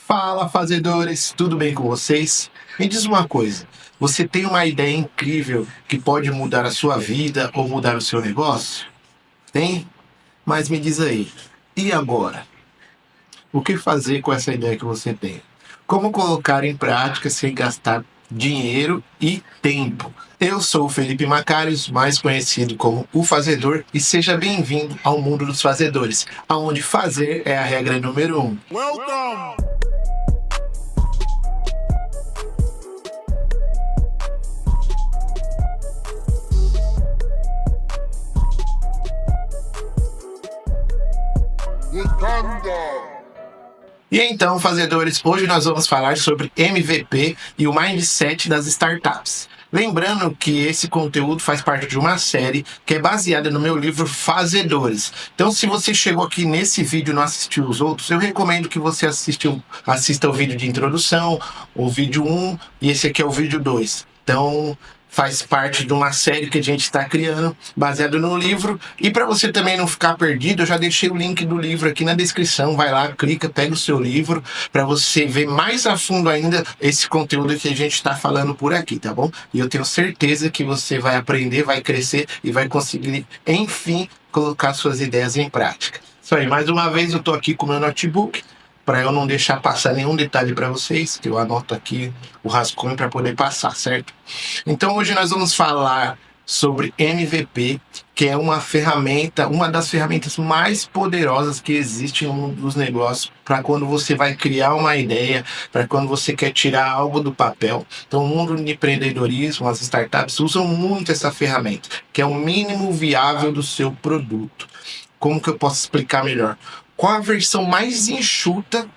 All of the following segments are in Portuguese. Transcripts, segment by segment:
Fala, fazedores, tudo bem com vocês? Me diz uma coisa, você tem uma ideia incrível que pode mudar a sua vida ou mudar o seu negócio? Tem? Mas me diz aí, e agora? O que fazer com essa ideia que você tem? Como colocar em prática sem gastar dinheiro e tempo? Eu sou o Felipe Macarios, mais conhecido como o Fazedor, e seja bem-vindo ao mundo dos fazedores, onde fazer é a regra número 1. Welcome! Wakanda! E então, fazedores, hoje nós vamos falar sobre MVP e o mindset das startups. Lembrando que esse conteúdo faz parte de uma série que é baseada no meu livro Fazedores. Então, se você chegou aqui nesse vídeo e não assistiu os outros, eu recomendo que você assista o vídeo de introdução, o vídeo 1 e esse aqui é o vídeo 2. Então, faz parte de uma série que a gente está criando, baseado no livro. E para você também não ficar perdido, eu já deixei o link do livro aqui na descrição. Vai lá, clica, pega o seu livro, para você ver mais a fundo ainda esse conteúdo que a gente está falando por aqui, tá bom? E eu tenho certeza que você vai aprender, vai crescer e vai conseguir, enfim, colocar suas ideias em prática. Isso aí, mais uma vez eu estou aqui com o meu notebook, para eu não deixar passar nenhum detalhe para vocês, que eu anoto aqui o rascunho para poder passar, certo? Então hoje nós vamos falar sobre MVP, que é uma ferramenta, uma das ferramentas mais poderosas que existe no mundo dos negócios, para quando você vai criar uma ideia, para quando você quer tirar algo do papel. Então o mundo do empreendedorismo, as startups usam muito essa ferramenta, que é o mínimo viável do seu produto. Como que eu posso explicar melhor? Qual a versão mais enxuta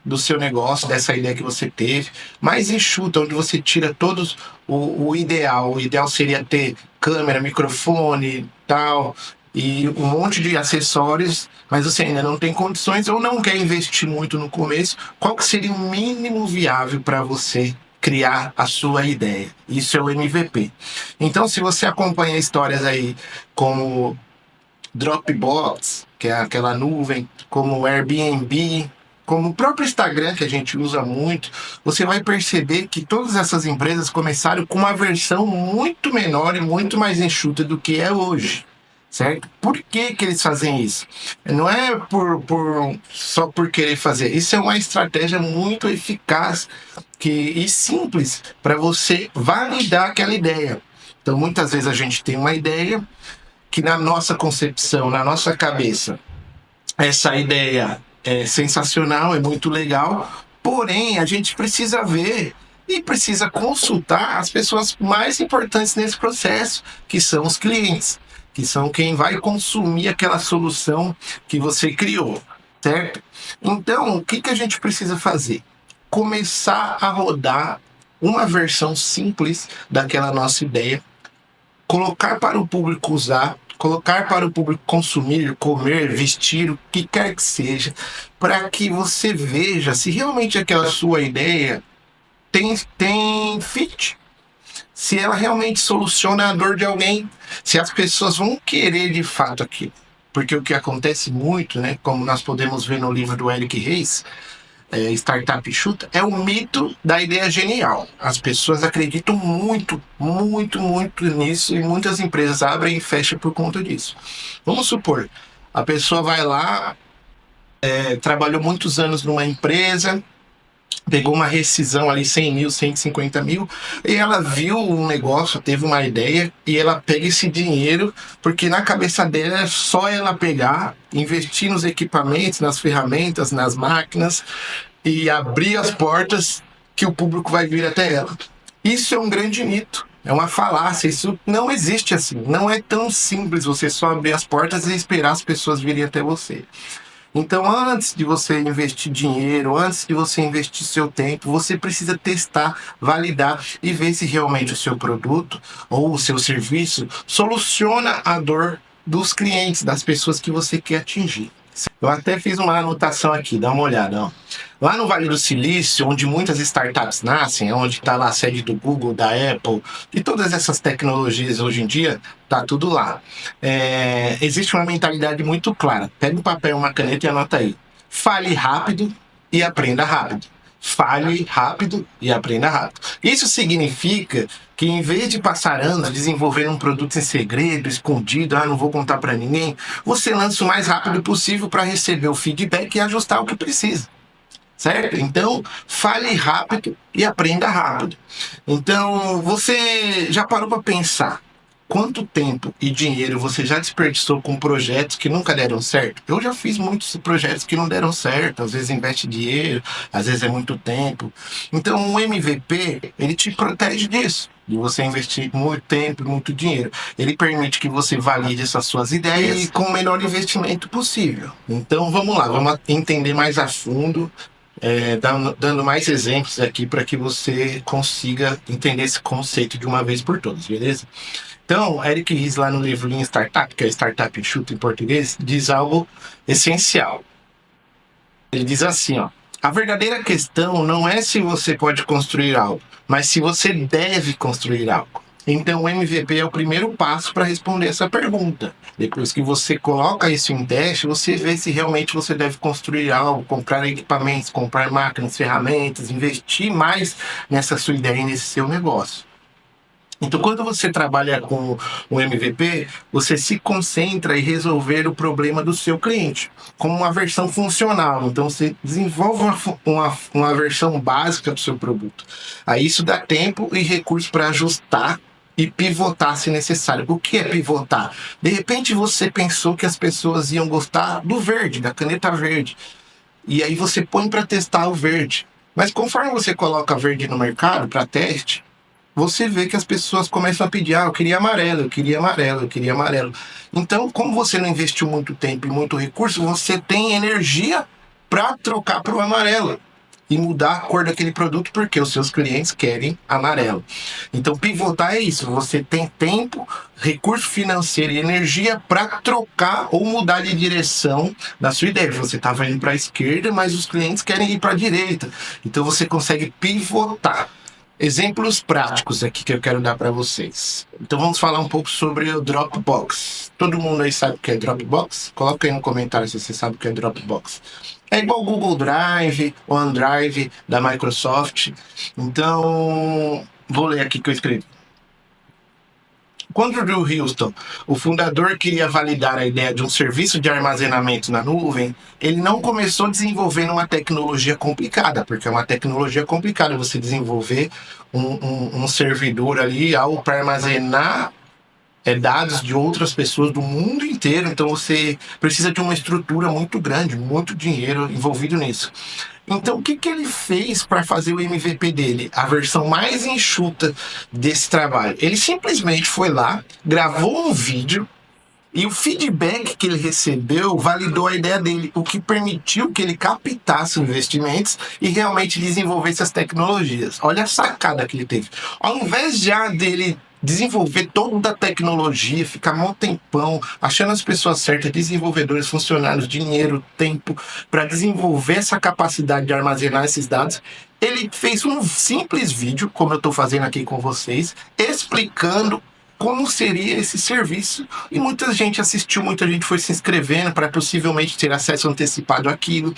do seu negócio, dessa ideia que você teve, mais enxuta, onde você tira todos o ideal. O ideal seria ter câmera, microfone, tal, e um monte de acessórios, mas você ainda não tem condições ou não quer investir muito no começo. Qual que seria o mínimo viável para você criar a sua ideia? Isso é o MVP. Então, se você acompanha histórias aí como Dropbox, que é aquela nuvem, como o Airbnb, como o próprio Instagram, que a gente usa muito, você vai perceber que todas essas empresas começaram com uma versão muito menor e muito mais enxuta do que é hoje, certo? Por que eles fazem isso? Não é só por querer fazer. Isso é uma estratégia muito eficaz e simples para você validar aquela ideia. Então, muitas vezes a gente tem uma ideia que na nossa concepção, na nossa cabeça, essa ideia é sensacional, é muito legal, porém a gente precisa ver e precisa consultar as pessoas mais importantes nesse processo, que são os clientes, que são quem vai consumir aquela solução que você criou, certo? Então, o que a gente precisa fazer? Começar a rodar uma versão simples daquela nossa ideia, colocar para o público usar, colocar para o público consumir, comer, vestir, o que quer que seja, para que você veja se realmente aquela sua ideia tem fit, se ela realmente soluciona a dor de alguém, se as pessoas vão querer de fato aquilo. Porque o que acontece muito, né, como nós podemos ver no livro do Eric Ries, Startup Enxuta, é o mito da ideia genial. As pessoas acreditam muito, muito, muito nisso e muitas empresas abrem e fecham por conta disso. Vamos supor, a pessoa vai lá, trabalhou muitos anos numa empresa, pegou uma rescisão ali, 100 mil, 150 mil, e ela viu um negócio, teve uma ideia, e ela pega esse dinheiro, porque na cabeça dela é só ela pegar, investir nos equipamentos, nas ferramentas, nas máquinas, e abrir as portas que o público vai vir até ela. Isso é um grande mito, é uma falácia, isso não existe assim, não é tão simples você só abrir as portas e esperar as pessoas virem até você. Então, antes de você investir dinheiro, antes de você investir seu tempo, você precisa testar, validar e ver se realmente o seu produto ou o seu serviço soluciona a dor dos clientes, das pessoas que você quer atingir. Eu até fiz uma anotação aqui, dá uma olhada. Ó. Lá no Vale do Silício, onde muitas startups nascem, onde está lá a sede do Google, da Apple, e todas essas tecnologias hoje em dia, tá tudo lá. Existe uma mentalidade muito clara. Pega um papel e uma caneta e anota aí. Fale rápido e aprenda rápido. fale rápido e aprenda rápido. Isso significa que em vez de passar anos desenvolvendo um produto em segredo, escondido, não vou contar para ninguém, você lança o mais rápido possível para receber o feedback e ajustar o que precisa. Certo? Então, fale rápido e aprenda rápido. Então, você já parou para pensar quanto tempo e dinheiro você já desperdiçou com projetos que nunca deram certo? Eu já fiz muitos projetos que não deram certo. Às vezes investe dinheiro, às vezes é muito tempo. Então, o MVP, ele te protege disso. De você investir muito tempo e muito dinheiro. Ele permite que você valide essas suas ideias com o melhor investimento possível. Então, vamos lá, vamos entender mais a fundo dando mais exemplos aqui para que você consiga entender esse conceito de uma vez por todas, beleza? Então, Eric Ries, lá no livro Lean Startup, que é Startup Enxuta em português, diz algo essencial. Ele diz assim, ó: a verdadeira questão não é se você pode construir algo, mas se você deve construir algo. Então, o MVP é o primeiro passo para responder essa pergunta. Depois que você coloca isso em teste, você vê se realmente você deve construir algo, comprar equipamentos, comprar máquinas, ferramentas, investir mais nessa sua ideia e nesse seu negócio. Então, quando você trabalha com o MVP, você se concentra em resolver o problema do seu cliente, como uma versão funcional. Então, você desenvolve uma versão básica do seu produto. Aí isso dá tempo e recurso para ajustar e pivotar se necessário. O que é pivotar? De repente você pensou que as pessoas iam gostar do verde, da caneta verde. E aí você põe para testar o verde. Mas conforme você coloca verde no mercado para teste, você vê que as pessoas começam a pedir, eu queria amarelo, eu queria amarelo, eu queria amarelo. Então, como você não investiu muito tempo e muito recurso, você tem energia para trocar para o amarelo e mudar a cor daquele produto porque os seus clientes querem amarelo. Então, pivotar é isso, você tem tempo, recurso financeiro e energia para trocar ou mudar de direção da sua ideia. Você estava indo para a esquerda, mas os clientes querem ir para a direita. Então, você consegue pivotar. Exemplos práticos aqui que eu quero dar para vocês. Então vamos falar um pouco sobre o Dropbox. Todo mundo aí sabe o que é Dropbox? Coloca aí no comentário se você sabe o que é Dropbox. É igual o Google Drive, o OneDrive da Microsoft. Então, vou ler aqui que eu escrevi. Quando o Drew Houston, o fundador, queria validar a ideia de um serviço de armazenamento na nuvem, ele não começou desenvolvendo uma tecnologia complicada, porque é uma tecnologia complicada você desenvolver um servidor ali, algo para armazenar dados de outras pessoas do mundo inteiro. Então você precisa de uma estrutura muito grande, muito dinheiro envolvido nisso. Então, o que ele fez para fazer o MVP dele? A versão mais enxuta desse trabalho. Ele simplesmente foi lá, gravou um vídeo e o feedback que ele recebeu validou a ideia dele, o que permitiu que ele captasse investimentos e realmente desenvolvesse as tecnologias. Olha a sacada que ele teve. Ao invés já dele desenvolver toda a tecnologia, ficar um tempão achando as pessoas certas, desenvolvedores, funcionários, dinheiro, tempo, para desenvolver essa capacidade de armazenar esses dados, ele fez um simples vídeo, como eu estou fazendo aqui com vocês, explicando como seria esse serviço, e muita gente assistiu, muita gente foi se inscrevendo para possivelmente ter acesso antecipado àquilo.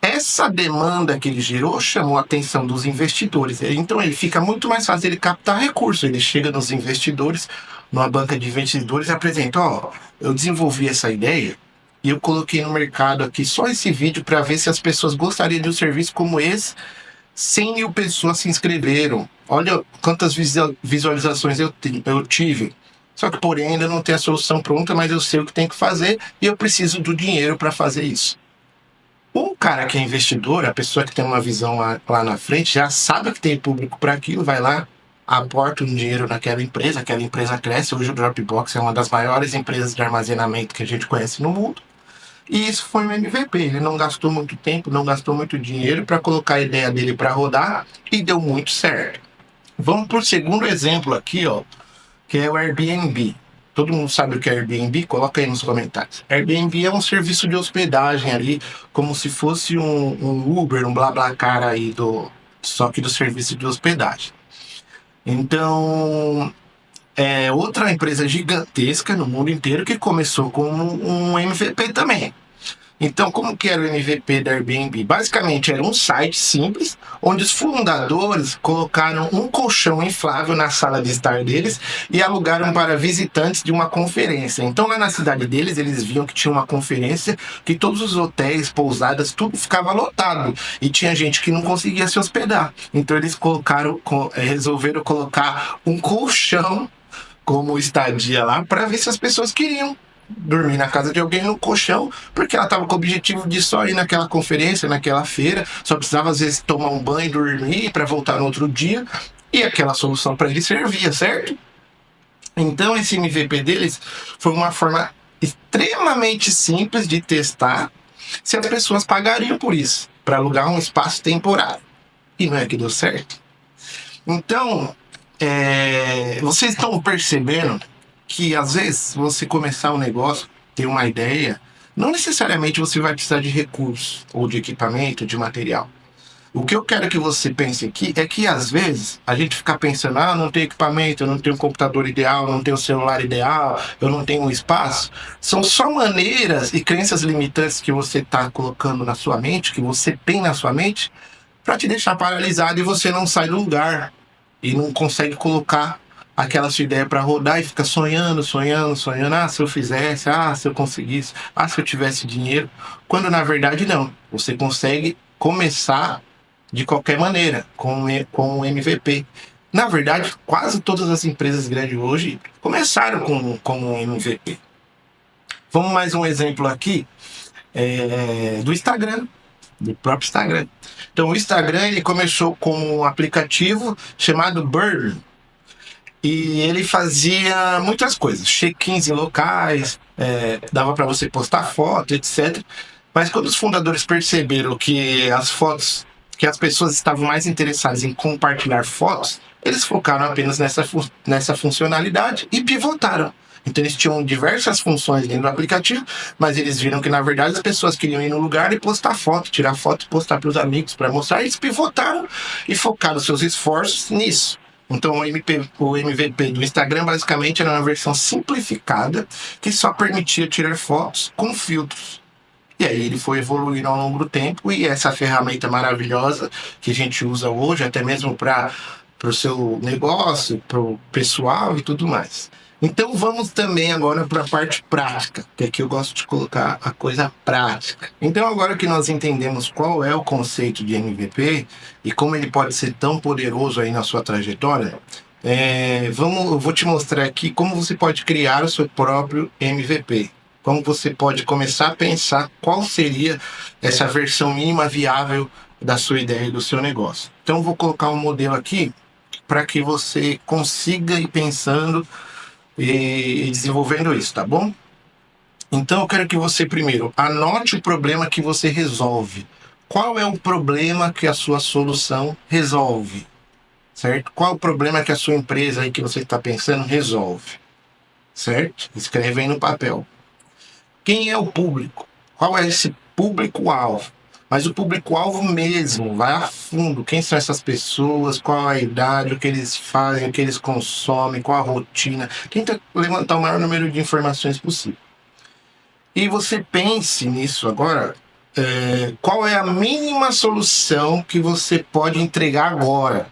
Essa demanda que ele gerou chamou a atenção dos investidores. Então ele fica muito mais fácil ele captar recursos. Ele chega nos investidores, numa banca de investidores, e apresenta: eu desenvolvi essa ideia e eu coloquei no mercado aqui só esse vídeo para ver se as pessoas gostariam de um serviço como esse. 100 mil pessoas se inscreveram. Olha quantas visualizações eu tive. Só que, porém, ainda não tem a solução pronta, mas eu sei o que tem que fazer e eu preciso do dinheiro para fazer isso. O cara que é investidor, a pessoa que tem uma visão lá na frente, já sabe que tem público para aquilo, vai lá, aporta um dinheiro naquela empresa, aquela empresa cresce. Hoje o Dropbox é uma das maiores empresas de armazenamento que a gente conhece no mundo. E isso foi um MVP. Ele não gastou muito tempo, não gastou muito dinheiro para colocar a ideia dele para rodar e deu muito certo. Vamos para o segundo exemplo aqui, que é o Airbnb. Todo mundo sabe o que é Airbnb? Coloca aí nos comentários. Airbnb é um serviço de hospedagem ali, como se fosse um Uber, um BlaBlaCar aí, só que do serviço de hospedagem. Então, é outra empresa gigantesca no mundo inteiro que começou com um MVP também. Então, como que era o MVP da Airbnb? Basicamente, era um site simples, onde os fundadores colocaram um colchão inflável na sala de estar deles e alugaram para visitantes de uma conferência. Então, lá na cidade deles, eles viam que tinha uma conferência, que todos os hotéis, pousadas, tudo ficava lotado. E tinha gente que não conseguia se hospedar. Então, eles resolveram colocar um colchão como estadia lá para ver se as pessoas queriam dormir na casa de alguém no colchão, porque ela estava com o objetivo de só ir naquela conferência, naquela feira, só precisava às vezes tomar um banho, dormir para voltar no outro dia, e aquela solução para ele servia, certo? Então esse MVP deles foi uma forma extremamente simples de testar se as pessoas pagariam por isso, para alugar um espaço temporário. E não é que deu certo? Então, vocês estão percebendo que às vezes você começar um negócio, ter uma ideia, não necessariamente você vai precisar de recursos, ou de equipamento, de material. O que eu quero que você pense aqui é que às vezes a gente fica pensando, não tenho equipamento, eu não tenho um computador ideal, não tenho um celular ideal, eu não tenho um espaço. São só maneiras e crenças limitantes que você está colocando na sua mente, que você tem na sua mente, para te deixar paralisado e você não sai do lugar e não consegue colocar aquela sua ideia para rodar e fica sonhando. Se eu fizesse, se eu conseguisse, se eu tivesse dinheiro. Quando na verdade não. Você consegue começar de qualquer maneira, com o MVP. Na verdade, quase todas as empresas grandes hoje começaram com um MVP. Vamos mais um exemplo aqui do Instagram, do próprio Instagram. Então o Instagram ele começou com um aplicativo chamado Burn. E ele fazia muitas coisas, check-ins em locais, dava para você postar foto, etc. Mas quando os fundadores perceberam que as pessoas estavam mais interessadas em compartilhar fotos, eles focaram apenas nessa funcionalidade e pivotaram. Então eles tinham diversas funções dentro do aplicativo, mas eles viram que na verdade as pessoas queriam ir no lugar e postar foto, tirar foto e postar para os amigos para mostrar. Eles pivotaram e focaram seus esforços nisso. Então o MVP do Instagram basicamente era uma versão simplificada que só permitia tirar fotos com filtros. E aí ele foi evoluindo ao longo do tempo e essa ferramenta maravilhosa que a gente usa hoje, até mesmo para o seu negócio, para o pessoal e tudo mais. Então vamos também agora para a parte prática, que aqui eu gosto de colocar a coisa prática. Então agora que nós entendemos qual é o conceito de MVP e como ele pode ser tão poderoso aí na sua trajetória, eu vou te mostrar aqui como você pode criar o seu próprio MVP. Como você pode começar a pensar qual seria essa versão mínima viável da sua ideia e do seu negócio. Então, eu vou colocar um modelo aqui para que você consiga ir pensando e desenvolvendo isso, tá bom? Então, eu quero que você primeiro anote o problema que você resolve. Qual é o problema que a sua solução resolve? Certo? Qual é o problema que a sua empresa aí que você está pensando resolve? Certo? Escreve aí no papel. Quem é o público? Qual é esse público-alvo? Mas o público-alvo mesmo, vai a fundo. Quem são essas pessoas? Qual a idade? O que eles fazem? O que eles consomem? Qual a rotina? Tenta levantar o maior número de informações possível. E você pense nisso agora. Qual é a mínima solução que você pode entregar agora?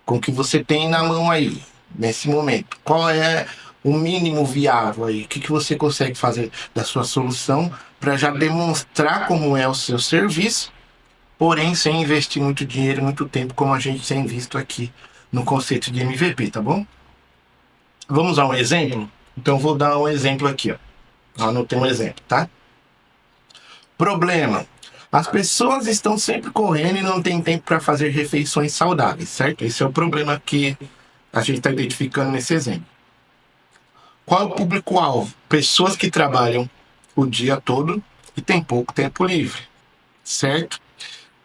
Com o que você tem na mão aí, nesse momento? Qual é o mínimo viável aí? O que você consegue fazer da sua solução para já demonstrar como é o seu serviço, porém sem investir muito dinheiro e muito tempo, como a gente tem visto aqui no conceito de MVP, tá bom? Vamos a um exemplo? Então vou dar um exemplo aqui, ó. Anotei um exemplo, tá? Problema. As pessoas estão sempre correndo e não tem tempo para fazer refeições saudáveis, certo? Esse é o problema que a gente está identificando nesse exemplo. Qual é o público-alvo? Pessoas que trabalham o dia todo e têm pouco tempo livre, certo?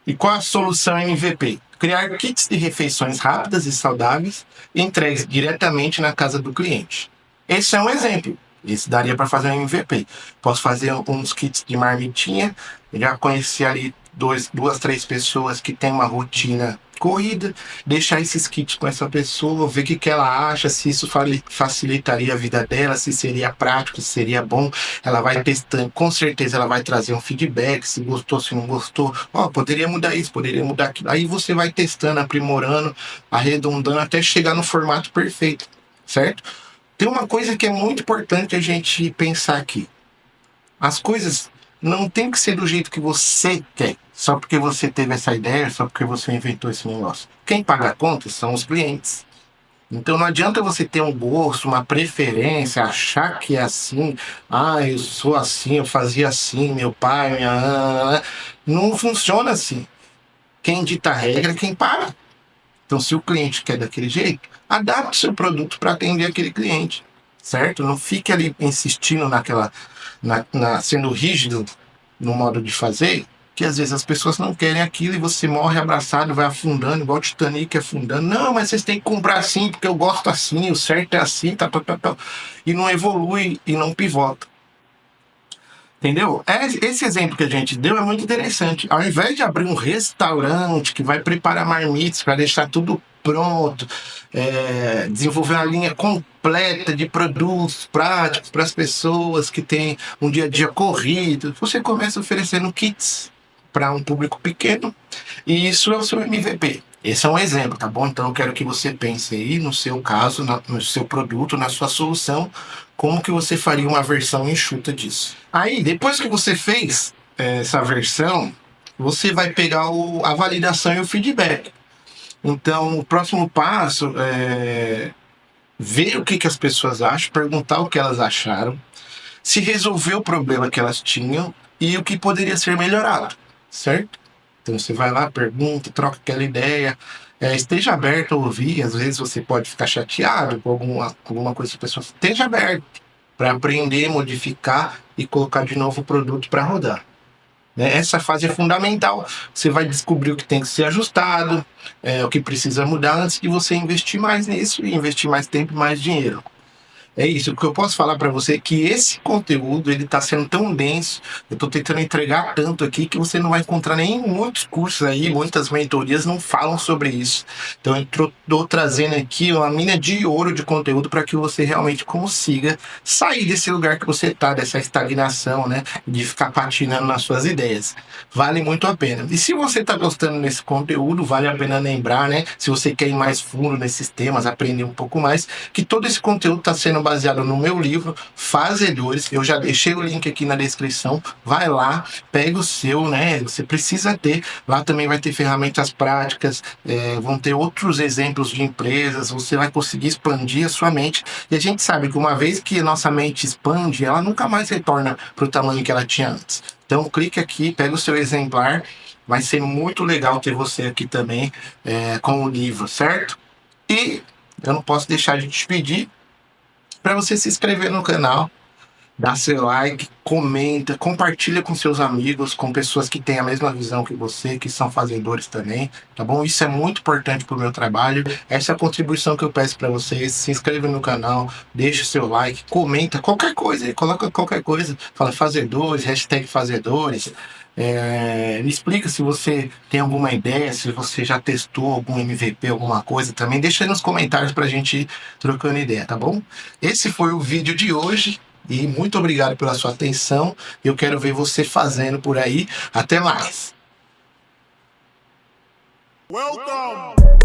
E qual a solução MVP? Criar kits de refeições rápidas e saudáveis e entregues diretamente na casa do cliente. Esse é um exemplo. Isso daria para fazer um MVP. Posso fazer uns kits de marmitinha. Já conheci ali duas, três pessoas que têm uma rotina corrida, deixar esses kits com essa pessoa, ver o que ela acha, se isso facilitaria a vida dela, se seria prático, se seria bom. Ela vai testando, com certeza ela vai trazer um feedback, se gostou, se não gostou. Ó, poderia mudar isso, poderia mudar aquilo. Aí você vai testando, aprimorando, arredondando até chegar no formato perfeito, certo? Tem uma coisa que é muito importante a gente pensar aqui. As coisas não tem que ser do jeito que você quer, só porque você teve essa ideia, só porque você inventou esse negócio. Quem paga a conta são os clientes. Então não adianta você ter um gosto, uma preferência, achar que é assim, eu sou assim, eu fazia assim, meu pai, minha... Não funciona assim. Quem dita a regra é quem paga. Então se o cliente quer daquele jeito, adapte seu produto para atender aquele cliente, certo? Não fique ali insistindo sendo rígido no modo de fazer, que às vezes as pessoas não querem aquilo e você morre abraçado, vai afundando, igual o Titanic afundando. Não, mas vocês têm que comprar assim, porque eu gosto assim, o certo é assim, tá. E não evolui e não pivota. Entendeu? Esse exemplo que a gente deu é muito interessante. Ao invés de abrir um restaurante que vai preparar marmitas para deixar tudo pronto, desenvolver uma linha completa de produtos práticos para as pessoas que têm um dia a dia corrido, você começa oferecendo kits para um público pequeno e isso é o seu MVP. Esse é um exemplo, tá bom? Então eu quero que você pense aí no seu caso, no seu produto, na sua solução, como que você faria uma versão enxuta disso. Aí, depois que você fez essa versão, você vai pegar a validação e o feedback. Então, o próximo passo é ver o que as pessoas acham, perguntar o que elas acharam, se resolver o problema que elas tinham e o que poderia ser melhorado, certo? Então você vai lá, pergunta, troca aquela ideia, esteja aberto a ouvir. Às vezes você pode ficar chateado com alguma coisa que a pessoa... Esteja aberto para aprender, modificar e colocar de novo o produto para rodar. Essa fase é fundamental. Você vai descobrir o que tem que ser ajustado, o que precisa mudar antes de você investir mais nisso e investir mais tempo e mais dinheiro. É isso, o que eu posso falar para você é que esse conteúdo, ele tá sendo tão denso, eu tô tentando entregar tanto aqui que você não vai encontrar nem muitos cursos aí, muitas mentorias não falam sobre isso. Então eu tô trazendo aqui uma mina de ouro de conteúdo para que você realmente consiga sair desse lugar que você tá, dessa estagnação, né, de ficar patinando nas suas ideias. Vale muito a pena. E se você tá gostando desse conteúdo, vale a pena lembrar, né, se você quer ir mais fundo nesses temas, aprender um pouco mais, que todo esse conteúdo tá sendo baseado no meu livro Fazedores. Eu já deixei o link aqui na descrição, vai lá, pega o seu, né? Você precisa ter. Lá também vai ter ferramentas práticas, vão ter outros exemplos de empresas, você vai conseguir expandir a sua mente. E a gente sabe que uma vez que a nossa mente expande, ela nunca mais retorna para o tamanho que ela tinha antes. Então clique aqui, pega o seu exemplar, vai ser muito legal ter você aqui também com o livro, certo? E eu não posso deixar de te pedir para você se inscrever no canal, dar seu like, comenta, compartilha com seus amigos, com pessoas que têm a mesma visão que você, que são fazedores também, tá bom? Isso é muito importante para o meu trabalho. Essa é a contribuição que eu peço para vocês. Se inscreva no canal, deixa o seu like, comenta qualquer coisa, coloca qualquer coisa, fala fazedores, hashtag fazedores. Me explica se você tem alguma ideia, se você já testou algum MVP, alguma coisa também. Deixa aí nos comentários pra gente ir trocando ideia, tá bom? Esse foi o vídeo de hoje e muito obrigado pela sua atenção. Eu quero ver você fazendo por aí. Até mais! Welcome!